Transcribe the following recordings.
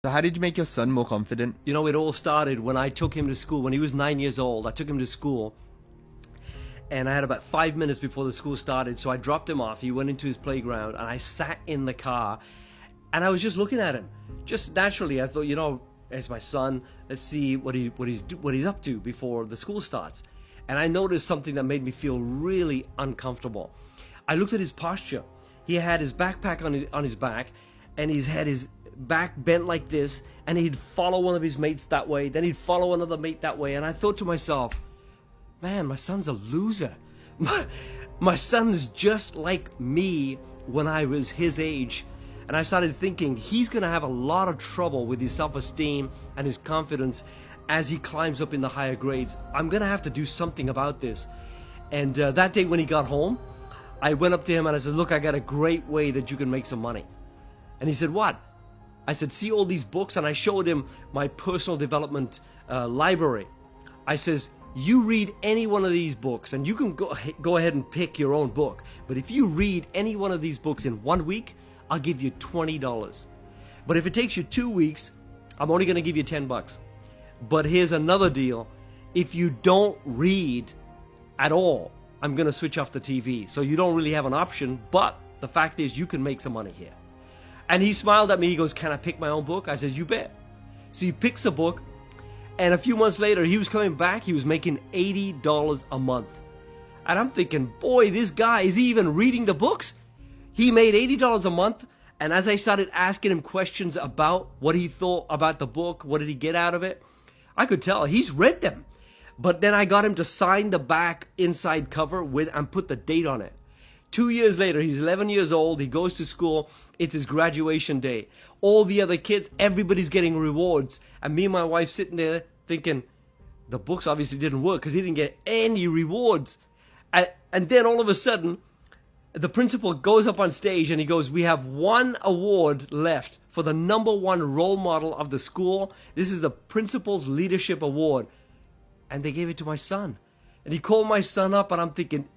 So how did you make your son more confident? You know, it all started when I took him to school. When he was 9 years old, I took him to school. And I had about 5 minutes before the school started. So I dropped him off. He went into his playground. And I sat in the car. And I was just looking at him. Just naturally, I thought, you know, as my son, let's see what he's up to before the school starts. And I noticed something that made me feel really uncomfortable. I looked at his posture. He had his backpack on his back. And he's had his back bent like this, and he'd follow one of his mates that way, then he'd follow another mate that way. And I thought to myself, man, my son's a loser. My son is just like me when I was his age. And I started thinking he's going to have a lot of trouble with his self-esteem and his confidence as he climbs up in the higher grades. I'm going to have to do something about this. And that day when he got home, I went up to him and I said, look, I got a great way that you can make some money. And he said, what? I said, see all these books? And I showed him my personal development library. I says, you read any one of these books, and you can go ahead and pick your own book. But if you read any one of these books in 1 week, I'll give you $20. But if it takes you 2 weeks, I'm only going to give you $10. But here's another deal. If you don't read at all, I'm going to switch off the TV. So you don't really have an option, but the fact is you can make some money here. And he smiled at me. He goes, can I pick my own book? I said, you bet. So he picks a book. And a few months later, he was coming back. He was making $80 a month. And I'm thinking, boy, this guy, is he even reading the books? He made $80 a month. And as I started asking him questions about what he thought about the book, what did he get out of it, I could tell he's read them. But then I got him to sign the back inside cover with and put the date on it. 2 years later, he's 11 years old. He goes to school. It's his graduation day. All the other kids, everybody's getting rewards. And me and my wife sitting there thinking, the books obviously didn't work because he didn't get any rewards. And then all of a sudden, the principal goes up on stage and he goes, we have one award left for the #1 role model of the school. This is the Principal's Leadership Award. And they gave it to my son. And he called my son up, and I'm thinking,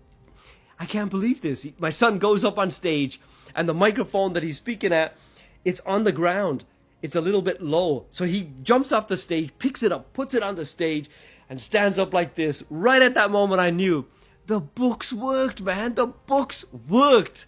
I can't believe this. My son goes up on stage, and the microphone that he's speaking at, it's on the ground. It's a little bit low. So he jumps off the stage, picks it up, puts it on the stage, and stands up like this. Right at that moment, I knew the books worked, man. The books worked.